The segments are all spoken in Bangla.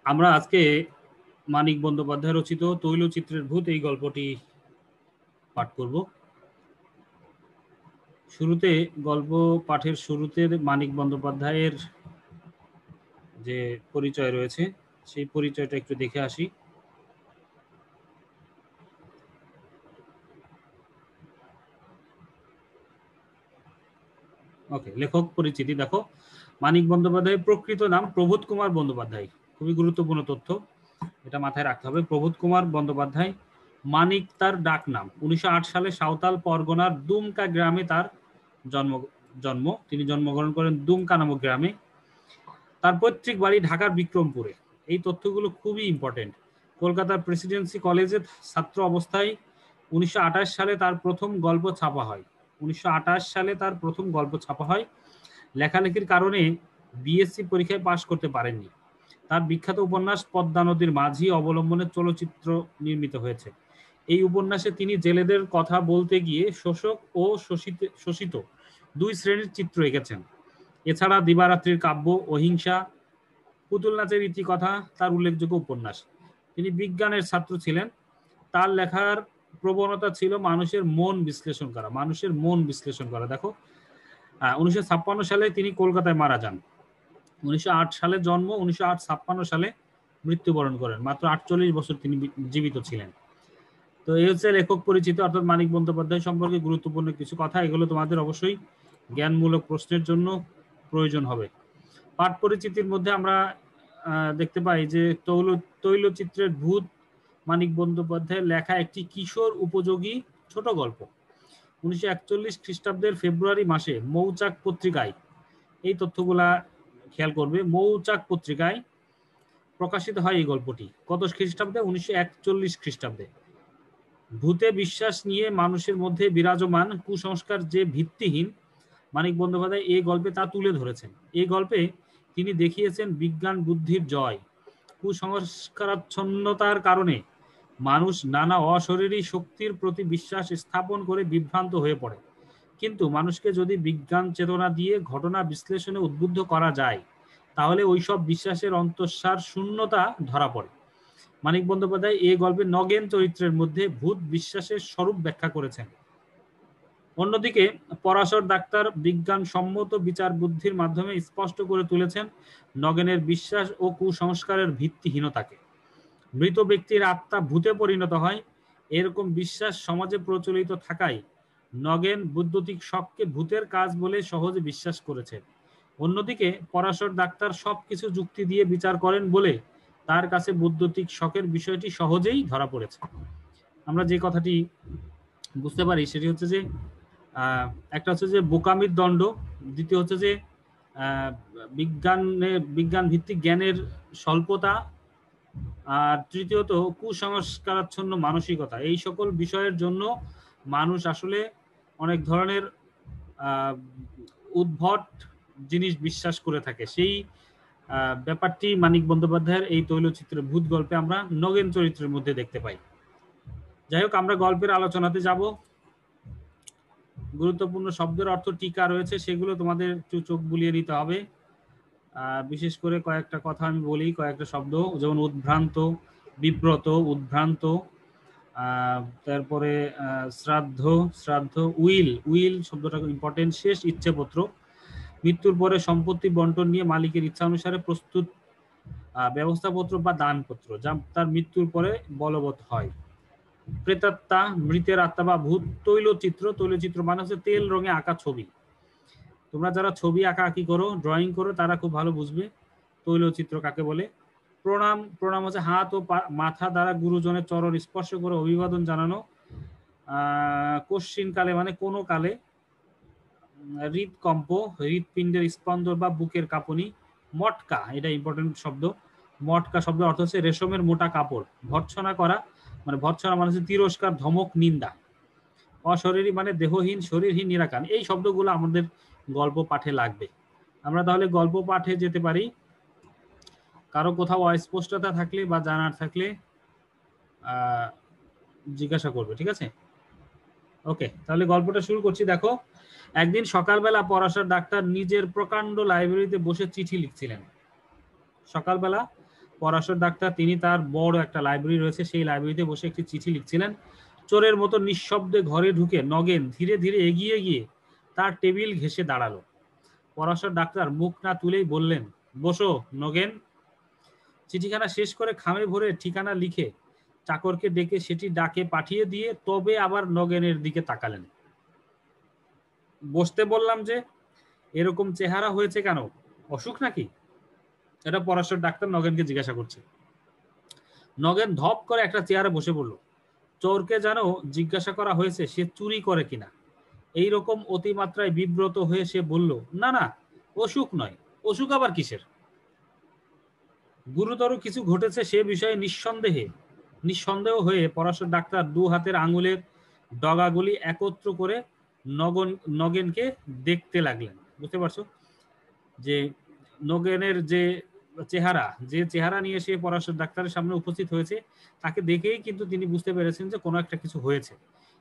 আমরা আজকে মানিক বন্দ্যোপাধ্যায় রচিত তৈলচিত্রের ভূত এই গল্পটি পাঠ করব। শুরুতে গল্প পাঠের শুরুতে মানিক বন্দ্যোপাধ্যায়ের যে পরিচয় রয়েছে সেই পরিচয়টা একটু দেখে আসি। ওকে, লেখক পরিচিতি দেখো। মানিক বন্দ্যোপাধ্যায়ের প্রকৃত নাম প্রবোধ কুমার বন্দ্যোপাধ্যায়। খুবই গুরুত্বপূর্ণ তথ্য, এটা মাথায় রাখতে হবে। প্রবোধ কুমার বন্দ্যোপাধ্যায়, মানিক তার ডাক নাম। 1908 সালে সাঁওতাল পরগনার দুমকা গ্রামে তার জন্ম। তিনি জন্মগ্রহণ করেন দুমকা নামক গ্রামে। তার পৈতৃক বাড়ি ঢাকার বিক্রমপুরে। এই তথ্যগুলো খুবই ইম্পর্টেন্ট। কলকাতার প্রেসিডেন্সি কলেজে ছাত্র অবস্থায় 1928 সালে তার প্রথম গল্প ছাপা হয়। 1928 সালে তার প্রথম গল্প ছাপা হয়। লেখালেখির কারণে বিএসসি পরীক্ষায় পাশ করতে পারেননি। তার বিখ্যাত উপন্যাস পদ্মা নদীর মাঝি অবলম্বনে চলচ্চিত্র নির্মিত হয়েছে। এই উপন্যাসে তিনি জেলেদের কথা বলতে গিয়ে শোষক ও শোষিত দুই শ্রেণীর চিত্র এঁকেছেন। এছাড়া দিবারাত্রির কাব্য, অহিংসা, পুতুল নাচের ইতিকথা তার উল্লেখযোগ্য উপন্যাস। তিনি বিজ্ঞানের ছাত্র ছিলেন। তার লেখার প্রবণতা ছিল মানুষের মন বিশ্লেষণ করা। দেখো, 1956 সালে তিনি কলকাতায় মারা যান। 1908 সালে জন্ম, 1956 সালে মৃত্যুবরণ করেন। মাত্র 48 বছর তিনি জীবিত ছিলেন। তো এই হচ্ছে লেখক পরিচিতি, অর্থাৎ মানিক বন্দ্যোপাধ্যায় সম্পর্কে গুরুত্বপূর্ণ কিছু কথা। এগুলো তোমাদের অবশ্যই জ্ঞানমূলক প্রশ্নের জন্য প্রয়োজন হবে। পাঠ পরিচিতির মধ্যে আমরা দেখতে পাই যে তৈলচিত্রের ভূত মানিক বন্দ্যোপাধ্যায়ের লেখা একটি কিশোর উপযোগী ছোট গল্প। 1941 খ্রিস্টাব্দের ফেব্রুয়ারি মাসে মৌচাক পত্রিকায়, এই তথ্যগুলা খেয়াল করবে, মৌচাক পত্রিকায় প্রকাশিত হয় এই গল্পটি। কত খ্রিস্টাব্দে? 1941 খ্রিস্টাব্দে। ভূতে বিশ্বাস নিয়ে মানুষের মধ্যে বিরাজমান কুসংস্কার যে ভিত্তিহীন, মানিক বন্দ্যোপাধ্যায় এই গল্পে তা তুলে ধরেছেন। এই গল্পে তিনি দেখিয়েছেন বিজ্ঞান বুদ্ধির জয়। কুসংস্কারাচ্ছন্নতার কারণে মানুষ নানা অশরীরী শক্তির প্রতি বিশ্বাস স্থাপন করে বিভ্রান্ত হয়ে পড়ে। কিন্তু মানুষকে যদি বিজ্ঞান চেতনা দিয়ে ঘটনা বিশ্লেষণে উদ্বুদ্ধ করা যায়, তাহলে ওইসব বিশ্বাসের অন্তঃসার শূন্যতা ধরা পড়ে। মানিক বন্দ্যোপাধ্যায় এই গল্পে নগেন চরিত্রের মধ্যে ভূত বিশ্বাসের স্বরূপ ব্যাখ্যা করেছেন। অন্যদিকে পরাশর ডাক্তার বিজ্ঞানসম্মত বিচার বুদ্ধির মাধ্যমে স্পষ্ট করে তুলেছেন নগেনের বিশ্বাস ও কুসংস্কারের ভিত্তিহীনতাকে। মৃত ব্যক্তির আত্মা ভূতে পরিণত হয়, এরকম বিশ্বাস সমাজে প্রচলিত থাকায় নগেন বৈদ্যুতিক শককে ভূতের কাজ বলে সহজে বিশ্বাস করেছে। অন্যদিকে পরাশর ডাক্তার সবকিছু যুক্তি দিয়ে বিচার করেন বলে তার কাছে বৈদ্যুতিক শকের বিষয়টি সহজেই ধরা পড়েছে। আমরা যে কথাটি বুঝতে পারি সেটি হচ্ছে যে একটা হচ্ছে যে বোকামির দণ্ড, দ্বিতীয় হচ্ছে যে বিজ্ঞান ভিত্তিক জ্ঞানের স্বল্পতা, আর তৃতীয়ত কুসংস্কারাচ্ছন্ন মানসিকতা। এই সকল বিষয়ের জন্য মানুষ আসলে অনেক ধরনের উদ্ভট জিনিস বিশ্বাস করে থাকে। সেই ব্যাপারটি মানিক বন্দ্যোপাধ্যায়ের এই তৈলচিত্রের ভূত গল্পে আমরা নগেন চরিত্রের মধ্যে দেখতে পাই। যাই হোক, আমরা গল্পের আলোচনাতে যাব। গুরুত্বপূর্ণ শব্দের অর্থ টিকা রয়েছে, সেগুলো তোমাদের একটু চোখ বুলিয়ে নিতে হবে। বিশেষ করে কয়েকটা কথা আমি বলি, কয়েকটা শব্দ, যেমন উদ্ভ্রান্ত, বিব্রত, উদ্ভ্রান্ত, তারপরে শ্রাদ্ধ, উইল শব্দটা ইম্পর্টেন্ট। শেষ ইচ্ছেপত্র, মৃত্যুর পরে সম্পত্তি বন্টন নিয়ে মালিকের ইচ্ছা অনুসারে প্রস্তুত ব্যবস্থাপত্র বা দানপত্র, যা তার মৃত্যুর পরে বলবৎ হয়। প্রেতাত্মা, মৃতের আত্মা বা ভূত। তৈলচিত্র মানে হচ্ছে তেল রঙে আঁকা ছবি। তোমরা যারা ছবি আঁকি করো, ড্রয়িং করো, তারা খুব ভালো বুঝবে তৈলচিত্র কাকে বলে। প্রণাম হচ্ছে হাত ও মাথা দ্বারা গুরুজনের চরণ স্পর্শ করে অভিবাদন জানানো। কশ্চিন কালে মানে কোনো কালে। হৃদকম্প, হৃদপিণ্ডের স্পন্দন বা বুকের কাঁপুনি। মটকা, এটা ইম্পর্টেন্ট শব্দ। মটকা শব্দের অর্থ হচ্ছে রেশমের মোটা কাপড়। ভর্ৎসনা করা মানে হচ্ছে তিরস্কার, ধমক, নিন্দা। অশরীরী মানে দেহহীন, শরীরহীন, নিরাকার। এই শব্দগুলো আমাদের গল্প পাঠে লাগবে। আমরা তাহলে গল্প পাঠে যেতে পারি। কারো কোথাও অস্পষ্টতা থাকলে বা জানার থাকলে জিজ্ঞাসা করবে, ঠিক আছে? ওকে, তাহলে গল্পটা শুরু করছি। দেখো, একদিন সকালবেলা পরাশর ডাক্তার নিজের প্রকাণ্ড লাইব্রেরিতে বসে চিঠি লিখছিলেন। সকালবেলা পরাশর ডাক্তার তিনি তার বড় একটা লাইব্রেরি রয়েছে, সেই লাইব্রেরিতে বসে একটি চিঠি লিখছিলেন। চোরের মতো নিঃশব্দে ঘরে ঢুকে নগেন ধীরে ধীরে এগিয়ে গিয়ে তার টেবিল ঘেঁষে দাঁড়ালো। পরাশর ডাক্তার মুখ না তুলেই বললেন, বসো নগেন। চিঠিখানা শেষ করে খামে ভরে ঠিকানা লিখে চাকরকে ডেকে সেটি ডাকে পাঠিয়ে দিয়ে তবে আবার নগেনের দিকে তাকালেন। বসতে বললাম যে, এরকম চেহারা হয়েছে কেন, অসুখ নাকি? এটা পরাশর ডাক্তার নগেনকে জিজ্ঞাসা করছে। নগেন ধপ করে একটা চেয়ারে বসে পড়ল। চোরকে যেন জিজ্ঞাসা করা হয়েছে সে চুরি করে কিনা। এইরকম অতিমাত্রায় বিব্রত হয়ে সে বলল, না না, অসুখ নয়। অসুখ আবার কিসের? গুরুতর কিছু ঘটেছে সে বিষয়ে নিঃসন্দেহ হয়ে পরাশর ডাক্তার দু হাতের আঙুলের ডগাগুলি একত্র করে নগেনকে দেখতে লাগলেন। বুঝতে পারছো যে নগেনের যে চেহারা নিয়ে সে পরাশর ডাক্তারের সামনে উপস্থিত হয়েছে, তাকে দেখেই কিন্তু তিনি বুঝতে পেরেছেন যে কোনো একটা কিছু হয়েছে।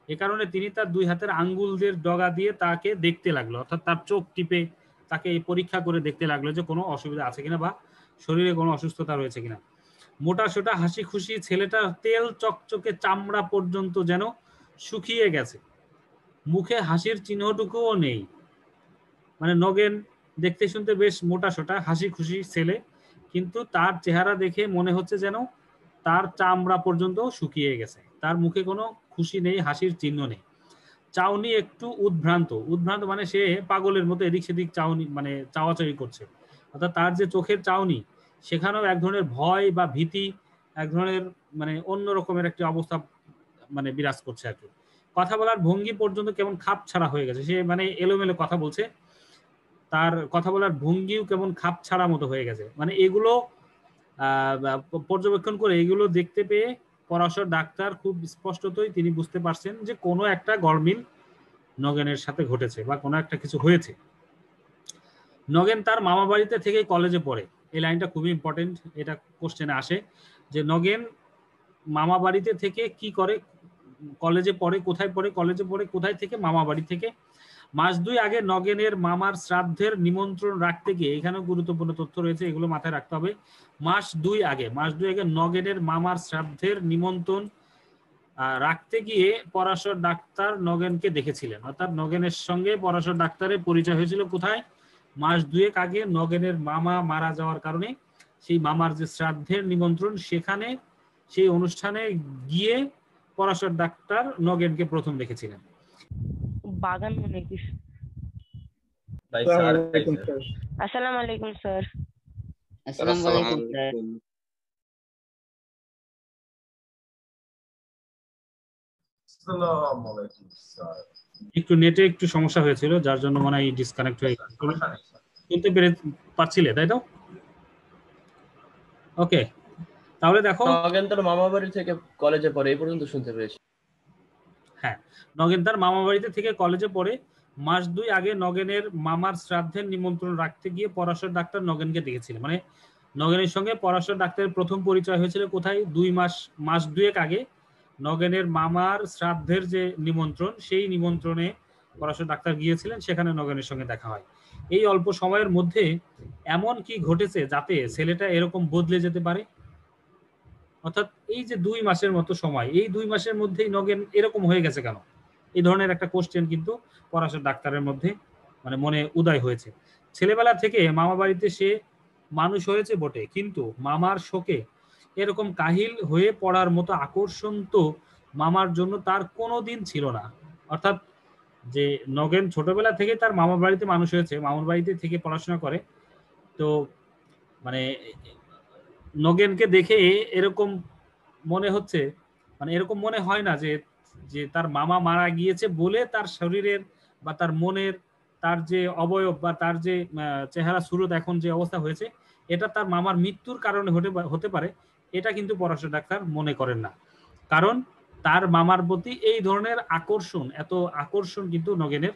এ কারণে তিনি তার দুই হাতের আঙ্গুলদের ডগা দিয়ে তাকে দেখতে লাগলো, অর্থাৎ তার চোখ টিপে তাকে পরীক্ষা করে দেখতে লাগলো যে কোনো অসুবিধা আছে কিনা বা শরীরে কোনো অসুস্থতা রয়েছে কিনা। মোটা সোটা হাসি খুশি ছেলেটা তেল চকচকে চামড়া পর্যন্ত যেন শুকিয়ে গেছে, মুখে হাসির চিহ্নটুকুও নেই। মানে নগেন দেখতে শুনতে বেশ মোটা সোটা হাসি খুশি ছেলে, কিন্তু তার চেহারা দেখে মনে হচ্ছে যেন তার চামড়া পর্যন্ত শুকিয়ে গেছে, তার মুখে কোনো খুশি নেই, হাসির চিহ্ন নেই। চাউনি একটু উদ্ভ্রান্ত মানে সে পাগলের মতো এদিক সেদিক মানে চাওয়াচাওয়ি করছে, অর্থাৎ তার যে চোখের চাউনি সেখানেও এক ধরনের ভয় বা ভীতি, এক ধরনের মানে অন্য রকমের একটি অবস্থা মানে বিরাজ করছে আর কি। কথা বলার ভঙ্গি পর্যন্ত কেমন খাপ ছাড়া হয়ে গেছে, সে মানে এলোমেলো কথা বলছে, তার কথা বলার ভঙ্গিও কেমন খাপ ছাড়া মতো হয়ে গেছে। মানে এগুলো পর্যবেক্ষণ করে, এগুলো দেখতে পেয়ে পরাশর ডাক্তার খুব স্পষ্টতই তিনি বুঝতে পারছেন যে কোনো একটা গরমিল নগেনের সাথে ঘটেছে বা কোনো একটা কিছু হয়েছে। নগেন তার মামা বাড়িতে থেকে কলেজে পড়ে, এই লাইনটা খুবই ইম্পর্টেন্ট, এটা কোশ্চেনে আসে যে নগেন মামা বাড়িতে থেকে কি করে, কলেজে পড়ে, কোথায় পড়ে, কলেজে পড়ে কোথায় থেকে, মামা বাড়ি থেকে। মাস দুই আগে নগেনের মামার শ্রাদ্ধের নিমন্ত্রণ রাখতে গিয়ে, এখানেও গুরুত্বপূর্ণ তথ্য রয়েছে, এগুলো মাথায় রাখতে হবে। মাস দুই আগে নগেনের মামার শ্রাদ্ধের নিমন্ত্রণ রাখতে গিয়ে পরাশর ডাক্তার নগেনকে দেখেছিলেন, অর্থাৎ নগেনের সঙ্গে পরাশর ডাক্তারের পরিচয় হয়েছিল কোথায়, মাস দুয়েক আগে নগেনের মামা মারা যাওয়ার কারণে সেই মামার যে শ্রাদ্ধের নিমন্ত্রণ, সেখানে সেই অনুষ্ঠানে গিয়ে পরাশর ডাক্তার নগেনকে প্রথম দেখেছিলেন। বাগান মনে কি? আসসালামু আলাইকুম স্যার। আসসালামু আলাইকুম স্যার। আসসালামু আলাইকুম স্যার। একটু নেটে একটু সমস্যা হয়েছিল, যার জন্য মনে হয় ডিসকানেক্ট হয়ে গেছে। শুনতে পারছিলে তাই তো? ওকে, তাহলে দেখো নগেন তার মামা বাড়ি থেকে কলেজে পড়ে, এই পর্যন্ত শুনতে পেয়েছি। হ্যাঁ, নগেন তার মামা বাড়িতে থেকে কলেজে পড়ে, মাস দুই আগে নগেনের মামার শ্রাদ্ধের নিমন্ত্রণ রাখতে গিয়ে পরাশর ডাক্তার নগেনকে দেখেছিলেন। মানে নগেনের সঙ্গে পরাশর ডাক্তারের প্রথম পরিচয় হয়েছিল কোথায়, মাস দুয়েক আগে নগেনের মামার শ্রাদ্ধের যে নিমন্ত্রণ, সেই নিমন্ত্রণে পরাশর ডাক্তার গিয়েছিলেন, সেখানে নগেনের সঙ্গে দেখা হয়। এই অল্প সময়ের মধ্যে এমন কি ঘটেছে যাতে ছেলেটা এরকম বদলে যেতে পারে, অর্থাৎ এই যে 2 মাসের মতো সময়, এই 2 মাসের মধ্যেই নগেন এরকম হয়ে গেছে কেন, এই ধরনের একটা কোশ্চেন কিন্তু পরাশর ডাক্তারের মধ্যে মানে মনে উদয় হয়েছে। ছেলেবেলা থেকে মামা বাড়িতে সে মানুষ হয়েছে বটে, কিন্তু মামার শোকে এরকম কাহিল হয়ে পড়ার মতো আকর্ষণ তো মামার জন্য তার কোনোদিন ছিল না। অর্থাৎ যে নগেন ছোটবেলা থেকে তার মামার বাড়িতে মানুষ হয়েছে, মামার বাড়িতে থেকে পড়াশোনা করে, তো মানে নগেনকে দেখে এরকম মনে হচ্ছে, মানে এরকম মনে হয় না যে যে তার মামা মারা গিয়েছে বলে তার শরীরের বা তার মনের, তার যে অবয়ব বা তার যে চেহারা সুরত এখন যে অবস্থা হয়েছে, এটা তার মামার মৃত্যুর কারণে হতে পারে, এটা কিন্তু পরাশর ডাক্তার মনে করেন না। কারণ তার মামার প্রতি এই ধরনের এত আকর্ষণ কিন্তু নগেনের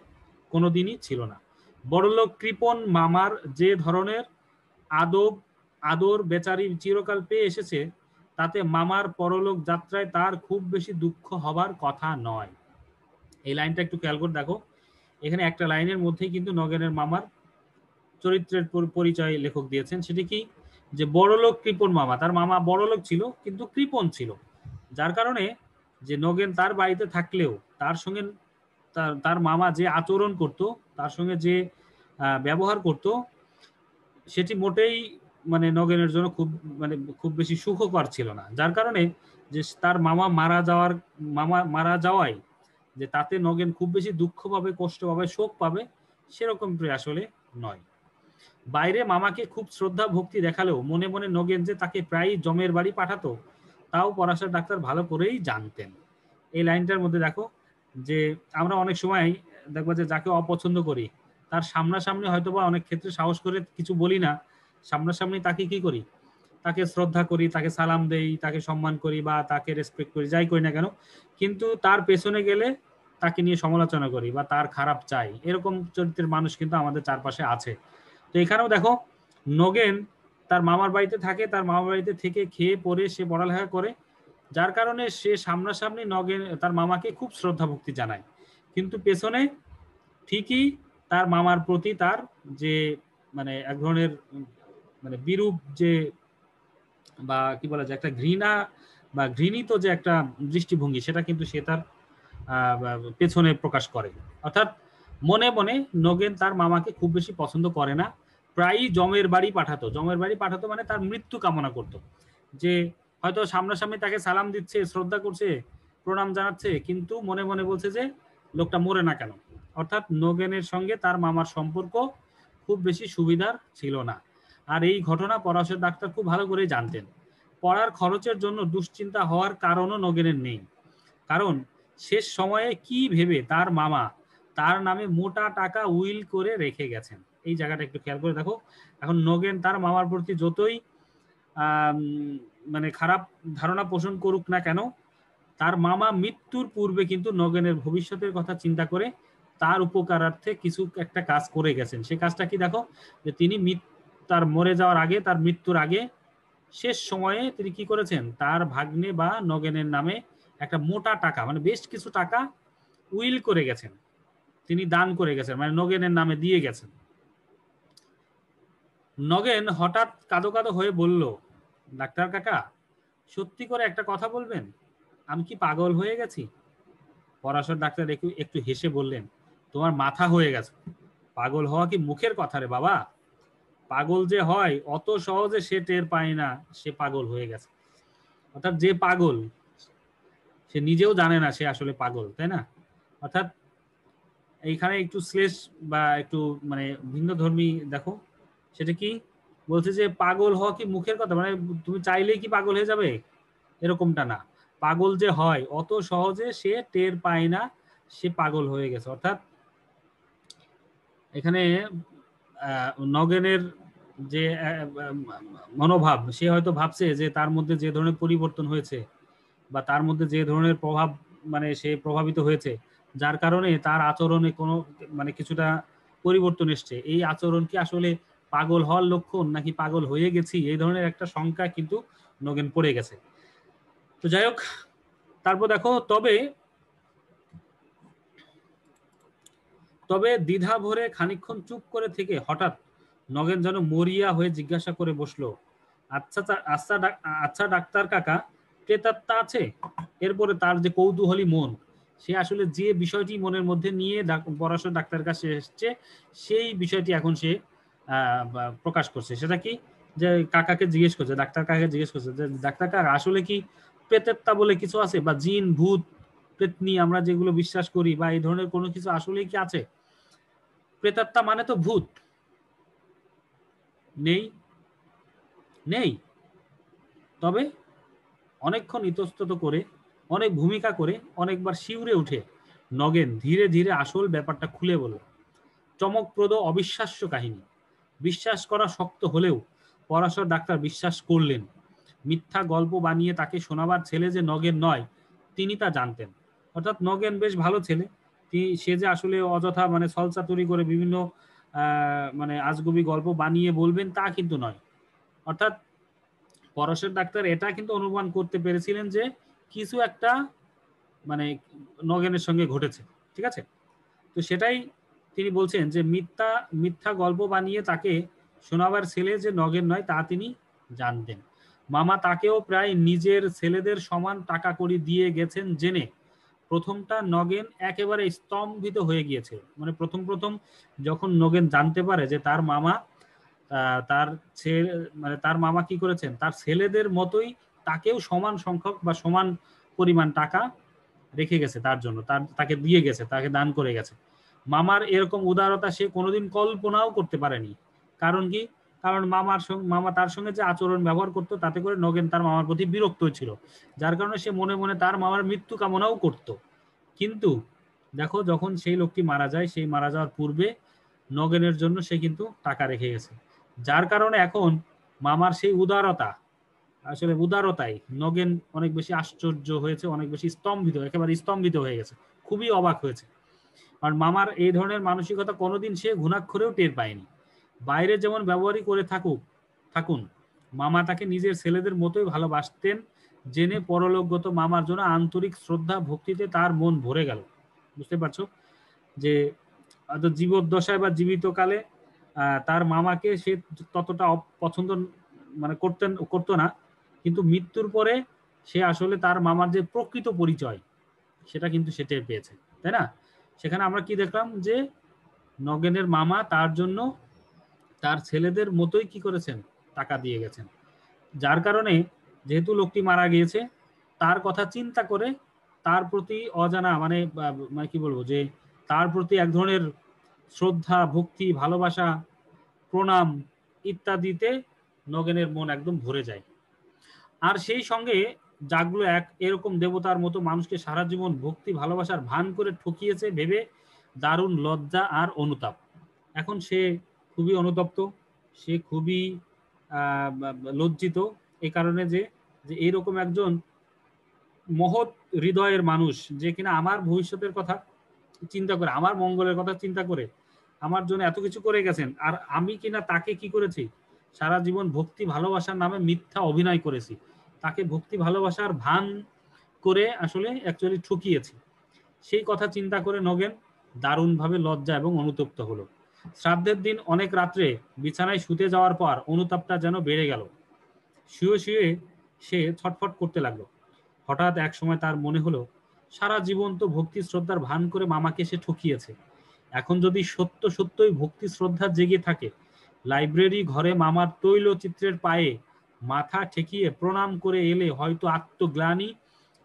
কোনোদিনই ছিল না। বড়লোক কৃপণ মামার যে ধরনের আদর বেচারি চিরকাল পেয়ে এসেছে, তাতে মামার পরলোক যাত্রায় তার খুব বেশি দুঃখ হবার কথা নয়। এই লাইনটা একটু খেয়াল করে দেখো, এখানে একটা লাইনের মধ্যেই কিন্তু নগেনের মামার চরিত্রের পরিচয় লেখক দিয়েছেন। সেটি কি, যে বড়লোক কৃপণ মামা, তার মামা বড়লোক ছিল কিন্তু কৃপণ ছিল, যার কারণে যে নগেন তার বাড়িতে থাকলেও তার সঙ্গে তার মামা যে আচরণ করত, তার সঙ্গে যে ব্যবহার করত, সেটি মোটেই মানে নগেনের জন্য খুব বেশি সুখকর ছিল না। যার কারণে যে তার মামা মারা যাওয়ায় যে তাতে নগেন খুব বেশি দুঃখ পাবে, কষ্ট পাবে, শোক পাবে, সেরকম আসলে নয়। বাইরে মামাকে খুব শ্রদ্ধা ভক্তি দেখালেও মনে মনে নগেন যে তাকে প্রায় জমের বাড়ি পাঠাতো, তাও পরাশর ডাক্তার ভালো করেই জানতেন। এই লাইনটার মধ্যে দেখো যে আমরা অনেক সময় দেখবো যে যাকে অপছন্দ করি তার সামনাসামনি হয়তো বা অনেক ক্ষেত্রে সাহস করে কিছু বলি না, সামনাসামনি তাকে কি করি, তাকে শ্রদ্ধা করি, তাকে সালাম দেই, তাকে সম্মান করি বা তাকে রেসপেক্ট করি, যাই করি না কেন, কিন্তু তার পেছনে গেলে তাকে নিয়ে সমালোচনা করি বা তার খারাপ চাই। এরকম চরিত্রের মানুষ কিন্তু আমাদের চারপাশে আছে। তো এখানেও দেখো নগেন তার মামার বাড়িতে থাকে, তার মামার বাড়িতে থেকে খেয়ে পরে সে পড়ালেখা করে, যার কারণে সে সামনাসামনি নগেন তার মামাকে খুব শ্রদ্ধা ভক্তি জানায়, কিন্তু পেছনে ঠিকই তার মামার প্রতি তার যে মানে এক ধরনের মানে বিরূপ যে বা কি বলা যায় একটা ঘৃণা বা ঘৃণিত যে একটা দৃষ্টিভঙ্গি, সেটা কিন্তু সে তার পেছনে প্রকাশ করে। অর্থাৎ মনে মনে নগেন তার মামাকে খুব বেশি পছন্দ করে না, প্রায়ই জমের বাড়ি পাঠাতো। জমের বাড়ি পাঠাতো মানে তার মৃত্যু কামনা করতো, যে হয়তো সামনাসামনি তাকে সালাম দিচ্ছে, শ্রদ্ধা করছে, প্রণাম জানাচ্ছে, কিন্তু মনে মনে বলছে যে লোকটা মরে না কেন। অর্থাৎ নগেনের সঙ্গে তার মামার সম্পর্ক খুব বেশি সুবিধার ছিল না। আর এই ঘটনা পরাশর ডাক্তার খুব ভালো করে জানতেন। পড়ার খরচের জন্য দুশ্চিন্তা হওয়ার কারণও নগেনের নেই, কারণ শেষ সময়ে কি ভেবে তার মামা তার নামে মোটা টাকা উইল করে রেখে গেছেন। এই জায়গাটা একটু খেয়াল করে দেখো। এখন নগেন তার মামার প্রতি যতই মানে খারাপ ধারণা পোষণ করুক না কেন, তার মামা মৃত্যুর পূর্বে কিন্তু নগেনের ভবিষ্যতের কথা চিন্তা করে তার উপকারার্থে কিছু একটা কাজ করে গেছেন। সে কাজটা কি দেখো, যে তিনি তার মরে যাওয়ার আগে, তার মৃত্যুর আগে শেষ সময়ে তিনি কি করেছেন, তার ভাগ্নে বা নগেনের নামে একটা মোটা টাকা মানে বেশ কিছু টাকা উইল করে গেছেন, তিনি দান করে গেছেন, মানে নগেনের নামে দিয়ে গেছেন। নগেন হঠাৎ কাঁদো কাঁদো হয়ে বলল, ডাক্তার কাকা সত্যি করে একটা কথা বলবেন, আমি কি পাগল হয়ে গেছি? পরাশর ডাক্তার একটু হেসে বললেন, তোমার মাথা হয়ে গেছে, পাগল হওয়া কি মুখের কথা রে বাবা, পাগল যে হয় অত সহজে সে টের পায় না সে পাগল হয়ে গেছে। অর্থাৎ যে পাগল সে নিজেও জানে না সে আসলে পাগল, তাই না? অর্থাৎ এইখানে একটু শ্লেষ বা একটু মানে ভিন্ন ধর্মী দেখো, সেটা কি বলছে যে পাগল হওয়া কি মুখের কথা, মানে তুমি চাইলেই কি পাগল হয়ে যাবে, এরকমটা না। পাগল যে হয় অত সহজে সে টের পায় না সে পাগল হয়ে গেছে। অর্থাৎ এখানে নগেনের যে মনোভাব, সে হয়তো ভাবছে যে তার মধ্যে যে ধরনের পরিবর্তন হয়েছে বা তার মধ্যে যে ধরনের প্রভাব মানে সে প্রভাবিত হয়েছে, যার কারণে তার আচরণে কোনো মানে কিছুটা পরিবর্তন এসছে, এই আচরণ কি আসলে পাগল হওয়ার লক্ষণ নাকি পাগল হয়ে গেছি, এই ধরনের একটা শঙ্কা কিন্তু নগেন পড়ে গেছে। তো যাই হোক, তারপর দেখো তবে দ্বিধা ভরে খানিকক্ষণ চুপ করে থেকে হঠাৎ নগেন যেন মরিয়া হয়ে জিজ্ঞাসা করে বসলো, আচ্ছা ডাক্তার কাকা, প্রেতাত্মা আছে? এরপরে তার যে কৌতূহলী মন, সে আসলে যে বিষয়টি মনের মধ্যে নিয়ে পরাশর ডাক্তার কাছে এসছে, সেই বিষয়টি এখন সে প্রকাশ করছে। সেটা কি, যে কাকাকে জিজ্ঞেস করছে, ডাক্তার কাকাকে জিজ্ঞেস করছে যে ডাক্তার কাকা আসলে কি প্রেতাত্মা বলে কিছু আছে, বা জিন ভূত প্রেতনি আমরা যেগুলো বিশ্বাস করি বা এই ধরনের কোনো কিছু আসলে কি আছে? প্রেতাত্মা মানে তো ভূত নেই। তবে অনেকক্ষণ ইতস্তত করে, অনেক ভূমিকা করে, অনেকবার শিউরে উঠে নগেন ধীরে ধীরে আসল ব্যাপারটা খুলে বলল। চমকপ্রদ অবিশ্বাস্য কাহিনী, বিশ্বাস করা শক্ত হলেও পরাশর ডাক্তার বিশ্বাস করলেন। মিথ্যা গল্প বানিয়ে তাকে শোনাবার ছেলে যে নগেন নয় তিনি তা জানতেন। অর্থাৎ নগেন বেশ ভালো ছেলে, সে যে আসলে অযথা মানে ছলচাতুরি করে বিভিন্ন মানে আজগুবি গল্প বানিয়ে বলবেন তা কিন্তু নয়। অর্থাৎ পরশের ডাক্তার এটা কিন্তু অনুমান করতে পেরেছিলেন যে কিছু একটা মানে নগেনের সঙ্গে ঘটেছে, ঠিক আছে? তো সেটাই তিনি বলছেন যে মিথ্যা গল্প বানিয়ে তাকে শোনাবার ছেলে যে নগেন নয় তা তিনি জানতেন। মামা তাকেও প্রায় নিজের ছেলেদের সমান টাকা কড়ি দিয়ে গেছেন জেনে প্রথমটা নগেন একেবারে স্তম্ভিত হয়ে গিয়েছে। মানে প্রথম যখন নগেন জানতে পারে যে তার মামা তার ছেলে মানে তার মামা কি করেছেন, তার ছেলেদের মতোই তাকেও সমান সংখ্যক বা সমান পরিমাণ টাকা রেখে গেছে তার জন্য, তাকে দিয়ে গেছে, তাকে দান করে গেছে। মামার এরকম উদারতা সে কোনোদিন কল্পনাও করতে পারেনি। কারণ কি? কারণ মামা তার সঙ্গে যে আচরণ ব্যবহার করতো তাতে করে নগেন তার মামার প্রতি বিরক্ত ছিল, যার কারণে সে মনে মনে তার মামার মৃত্যু কামনাও করত। কিন্তু দেখো, যখন সেই লোকটি মারা যায়, সেই মারা যাওয়ার পূর্বে নগেনের জন্য সে কিন্তু টাকা রেখে গেছে, যার কারণে এখন মামার সেই আসলে উদারতায় নগেন অনেক বেশি আশ্চর্য হয়েছে, অনেক বেশি স্তম্ভিত, একেবারে স্তম্ভিত হয়ে গেছে, খুবই অবাক হয়েছে। কারণ মামার এই ধরনের মানসিকতা কোনোদিন সে ঘুণাক্ষরেও টের পায়নি। বাইরে যেমন ব্যবহারই করে থাকুন, মামা তাকে নিজের ছেলেদের মতোই ভালোবাসতেন জেনে পরলোকগত মামার জন্য আন্তরিক শ্রদ্ধা ভক্তিতে তার মন ভরে গেল। বুঝতে পারছো যে জীবদ্দশায় বা জীবিতকালে তার মামাকে সে ততটা পছন্দ করতো না, কিন্তু মৃত্যুর পরে সে আসলে তার মামার যে প্রকৃত পরিচয় সেটা কিন্তু সে টের পেয়েছে, তাই না? সেখানে আমরা কি দেখলাম যে নগেনের মামা তার জন্য তার ছেলেদের মতোই কি করেছেন, টাকা দিয়ে গেছেন, যার কারণে যেহেতু লোকটি মারা গিয়েছে তার কথা চিন্তা করে তার প্রতি অজানা মানে কি বলবো, যে তার প্রতি এক ধরনের শ্রদ্ধা, ভক্তি, ভালোবাসা, প্রণাম ইত্যাদিতে নগেনের মন একদম ভরে যায়। আর সেই সঙ্গে যাগুলো এরকম দেবতার মতো মানুষকে সারা জীবন ভক্তি ভালোবাসার ভান করে ঠকিয়েছে ভেবে দারুণ লজ্জা আর অনুতাপ। এখন সে খুবই অনুতপ্ত, সে খুবই লজ্জিত এই কারণে যে এইরকম একজন মহৎ হৃদয়ের মানুষ, যে কিনা আমার ভবিষ্যতের কথা চিন্তা করে, আমার মঙ্গলের কথা চিন্তা করে আমার জন্য এত কিছু করে গেছেন, আর আমি কিনা তাকে কি করেছি, সারা জীবন ভক্তি ভালোবাসার নামে মিথ্যা অভিনয় করেছি, তাকে ভক্তি ভালোবাসার ভান করে আসলে অ্যাকচুয়ালি ঠকিয়েছি। সেই কথা চিন্তা করে নগেন দারুণভাবে লজ্জা এবং অনুতপ্ত হলো। শ্রাদ্ধের দিন অনেক রাত্রে বিছানায় শুতে যাওয়ার পর অনুতাপটা যেন বেড়ে গেল। শুয়ে শুয়ে সে ছটফট করতে লাগলো। হঠাৎ এক সময় তার মনে হলো, সারা জীবন তো ভক্তি শ্রদ্ধার ভান করে মামাকে সে ঠকিয়েছে, এখন যদি সত্যই ভক্তি শ্রদ্ধা জেগে থাকে, লাইব্রেরি ঘরে মামার তৈলচিত্রের পায়ে মাথা ঠেকিয়ে প্রণাম করে এলে হয়তো আত্মগ্লানি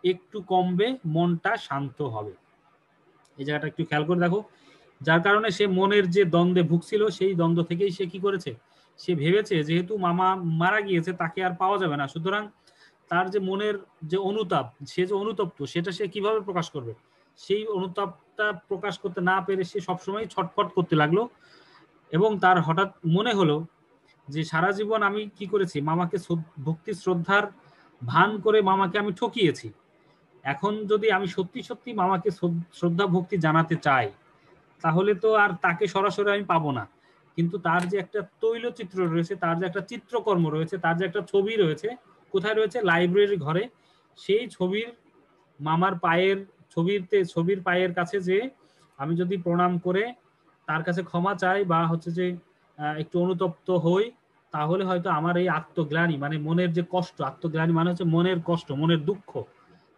একটু কমবে, মনটা শান্ত হবে। এই জায়গাটা একটু খেয়াল করে দেখো, যার কারণে সে মনের যে দ্বন্দ্বে ভুগছিল সেই দ্বন্দ্ব থেকেই সে কি করেছে, সে ভেবেছে যেহেতু মামা মারা গিয়েছে তাকে আর পাওয়া যাবে না, সুতরাং তার যে মনের যে অনুতাপ, সে যে অনুতপ্ত, সেটা সে কিভাবে প্রকাশ করবে, সেই অনুতাপটা প্রকাশ করতে না পেরে সে সবসময় ছটফট করতে লাগলো। এবং তার হঠাৎ মনে হলো যে সারা জীবন আমি কি করেছি, মামাকে ভক্তি শ্রদ্ধার ভান করে মামাকে আমি ঠকিয়েছি, এখন যদি আমি সত্যি মামাকে শ্রদ্ধা ভক্তি জানাতে চাই তাহলে তো আর তাকে সরাসরি আমি পাবো না, কিন্তু তার যে একটা তৈলচিত্র রয়েছে, তার যে একটা চিত্রকর্ম রয়েছে, তার যে একটা ছবি রয়েছে, কোথায় রয়েছে, লাইব্রেরির ঘরে, সেই ছবির মামার ছবির পায়ের কাছে যে আমি যদি প্রণাম করে তার কাছে ক্ষমা চাই বা হচ্ছে যে একটু অনুতপ্ত হই, তাহলে হয়তো আমার এই আত্মগ্লানি মানে মনের যে কষ্ট, আত্মগ্লানি মানে হচ্ছে মনের কষ্ট, মনের দুঃখ,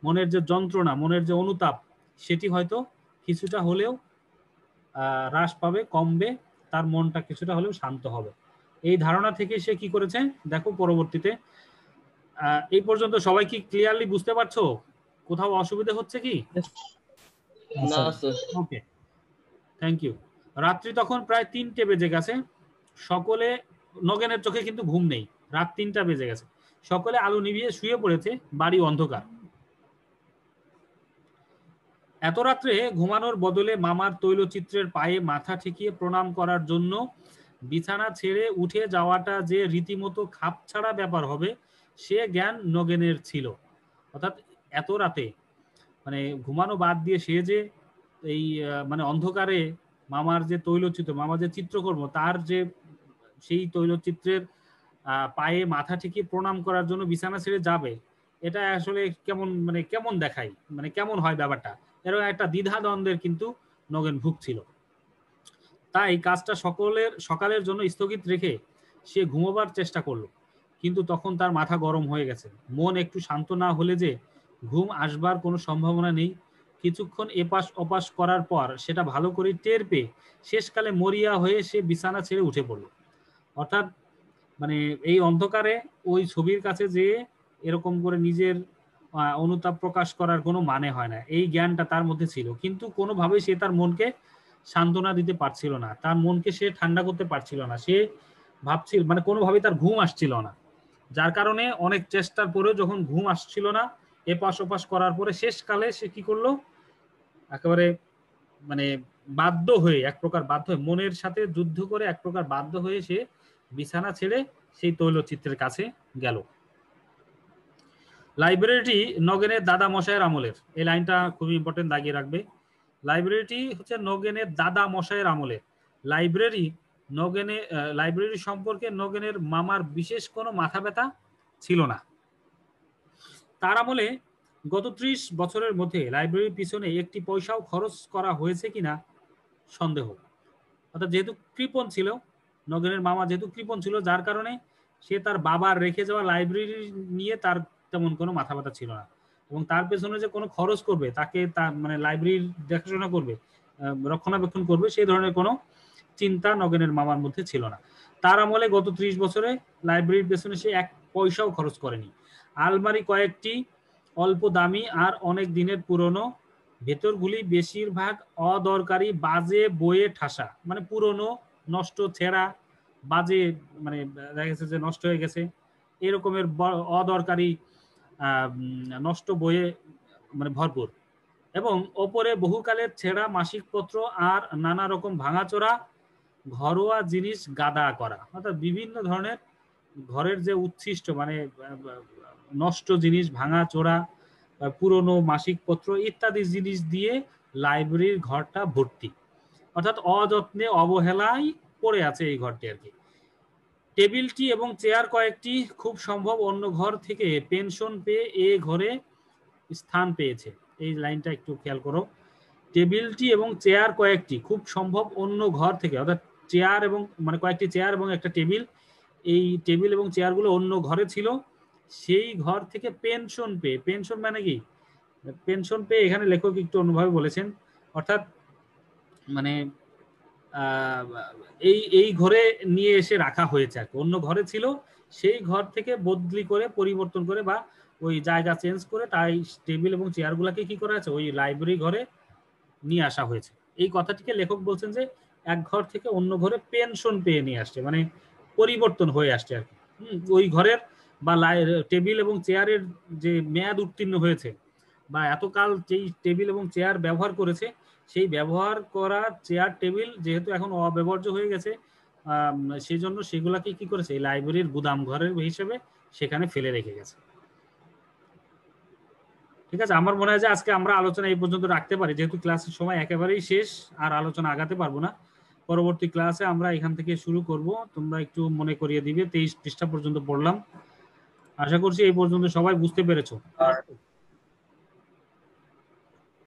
মনের যে যন্ত্রণা, মনের যে অনুতাপ, সেটি হয়তো কিছুটা হলেও হ্রাস পাবে, কমবে, তার মনটা কিছুটা হলেও শান্ত হবে। এই ধারণা থেকে সে কি করেছে দেখো পরবর্তীতে। এই পর্যন্ত সবাই কি ক্লিয়ারলি বুঝতে পারছো? কোথাও অসুবিধা হচ্ছে কি? না স্যার। Okay, thank you. রাত্রি তখন প্রায় 3টে বেজে গেছে। সকলে, নগেনের চোখে কিন্তু ঘুম নেই, রাত 3টা বেজে গেছে, সকলে আলো নিভিয়ে শুয়ে পড়েছে, বাড়ি অন্ধকার। এত রাত্রে ঘুমানোর বদলে মামার তৈলচিত্রের পায়ে মাথা ঠেকিয়ে প্রণাম করার জন্য বিছানা ছেড়ে উঠে যাওয়াটা যে রীতিমতো খাপছাড়া ব্যাপার হবে সে জ্ঞান নগেনের ছিল। অর্থাৎ এত রাতে মানে ঘুমানো বাদ দিয়ে সে যে এই মানে অন্ধকারে মামার যে তৈলচিত্র, মামার যে চিত্রকর্ম, তার যে সেই তৈলচিত্রের পায়ে মাথা ঠেকিয়ে প্রণাম করার জন্য বিছানা ছেড়ে যাবে, এটা আসলে কেমন দেখায়, মানে কেমন হয় ব্যাপারটা, এরকম একটা দ্বিধা দ্বন্দ্বের কিন্তু নগেন ভুগছিল। তাই কাজটা সকালের জন্য স্থগিত রেখে সে ঘুমোবার চেষ্টা করলো, কিন্তু তখন তার মাথা গরম হয়ে গেছে। মন একটু শান্ত না হলে যে ঘুম আসবার কোনো সম্ভাবনা নেই। কিছুক্ষণ এপাশ ওপাশ করার পর সেটা ভালো করে টের পেয়ে শেষকালে মরিয়া হয়ে সে বিছানা ছেড়ে উঠে পড়ল। অর্থাৎ মানে এই অন্ধকারে ওই ছবির কাছে যে এরকম করে নিজের অনুতাপ প্রকাশ করার কোনো মানে হয় না, এই জ্ঞানটা তার মধ্যে ছিল, কিন্তু কোনোভাবেই সে তার মনকে সান্ত্বনা দিতে পারছিল না, তার মনকে সে ঠান্ডা করতে পারছিল না। সে ভাবছিল মানে কোনোভাবেই তার ঘুম আসছিল না, যার কারণে অনেক চেষ্টার পরেও যখন ঘুম আসছিল না, এপাশ ওপাশ করার পরে শেষকালে সে কি করলো, একেবারে মানে বাধ্য হয়ে, এক প্রকার বাধ্য হয়ে, মনের সাথে যুদ্ধ করে এক প্রকার বাধ্য হয়ে সে বিছানা ছেড়ে সেই তৈলচিত্রের কাছে গেল। লাইব্রেরিটি নগেনের দাদা মশাইয়ের আমলের, এই লাইনটা খুবই ইম্পর্টেন্ট, দাগিয়ে রাখবে। লাইব্রেরিটি হচ্ছে নগেনের দাদা মশাইয়ের আমলের। লাইব্রেরি সম্পর্কে নগেনের মামার বিশেষ কোনো মাথা ব্যথা ছিল না। তার আমলে গত 30 বছরের মধ্যে লাইব্রেরির পিছনে একটি পয়সাও খরচ করা হয়েছে কিনা সন্দেহ। অর্থাৎ যেহেতু কৃপণ ছিল, নগেনের মামা যেহেতু কৃপণ ছিল, যার কারণে সে তার বাবার রেখে যাওয়া লাইব্রেরি নিয়ে তার তেমন কোনো মাথা ব্যথা ছিল না, এবং তার পেছনে যে কোনো খরচ করবে, তাকে তার মানে লাইব্রেরির দেখাশোনা করবে, রক্ষণাবেক্ষণ করবে, সেই ধরনের কোনো চিন্তা নগেনের মামার মধ্যে ছিল না। তার আমলে গত 30 বছরে লাইব্রেরির পেছনে সে এক পয়সাও খরচ করেনি। আলমারি কয়েকটি অল্প দামি আর অনেক দিনের পুরনো, ভেতরগুলি বেশিরভাগ অদরকারি বাজে বইয়ে ঠাসা, মানে পুরনো, নষ্ট, ছেঁড়া, বাজে, মানে দেখা গেছে যে নষ্ট হয়ে গেছে, এরকমের অদরকারি নষ্ট বইয়ে মানে ভরপুর, এবং ওপরে বহুকালের ছেঁড়া মাসিকপত্র আর নানা রকম ভাঙাচোরা ঘরোয়া জিনিস গাদা করা। অর্থাৎ বিভিন্ন ধরনের ঘরের যে উচ্ছিষ্ট মানে নষ্ট জিনিস, ভাঙাচোরা, পুরনো মাসিকপত্র ইত্যাদি জিনিস দিয়ে লাইব্রেরির ঘরটা ভর্তি। অর্থাৎ অযত্নে অবহেলায় পড়ে আছে এই ঘরটি আর কি। টেবিলটি এবং চেয়ার কয়েকটি খুব সম্ভব অন্য ঘর থেকে পেনশন পেয়ে এ ঘরে স্থান পেয়েছে। এই লাইনটা একটু খেয়াল করো। টেবিলটি এবং চেয়ার কয়েকটি খুব সম্ভব অন্য ঘর থেকে, অর্থাৎ চেয়ার এবং মানে কয়েকটি চেয়ার এবং একটা টেবিল, এই টেবিল এবং চেয়ারগুলো অন্য ঘরে ছিল, সেই ঘর থেকে পেনশন পেয়ে, পেনশন মানে কি, পেনশন পেয়ে এখানে লেখক একটু অন্যভাবে বলেছেন, অর্থাৎ মানে এই ঘরে নিয়ে এসে রাখা হয়েছে আর কি, অন্য ঘরে ছিল, সেই ঘর থেকে বদলি করে, পরিবর্তন করে বা ওই জায়গা চেঞ্জ করে তাই টেবিল এবং চেয়ারগুলোকে কি করা আছে, ওই লাইব্রেরি ঘরে নিয়ে আসা হয়েছে। এই কথাটিকে লেখক বলছেন যে এক ঘর থেকে অন্য ঘরে পেনশন পেয়ে নিয়ে আসছে, মানে পরিবর্তন হয়ে আসছে আর কি। ওই ঘরের বা টেবিল এবং চেয়ারের যে মেয়াদ উত্তীর্ণ হয়েছে, বা এতকাল যেই টেবিল এবং চেয়ার ব্যবহার করেছে, সেই ব্যবহার করা চেয়ার টেবিল যেহেতু এখন অব্যবহার্য হয়ে গেছে, সেই জন্য সেগুলাকে কি করেছে, লাইব্রেরির গুদাম ঘরের হিসেবে সেখানে ফেলে রেখে গেছে। ঠিক আছে, আমার মনে হয় যে আজকে আমরা আলোচনা এই পর্যন্ত রাখতে পারি, যেহেতু ক্লাসের সময় একেবারেই শেষ, আর আলোচনা আগাতে পারবো না। পরবর্তী ক্লাসে আমরা এখান থেকে শুরু করব, তোমরা একটু মনে করিয়ে দিবে। 23 পৃষ্ঠা পর্যন্ত পড়লাম, আশা করছি এই পর্যন্ত সবাই বুঝতে পেরেছো।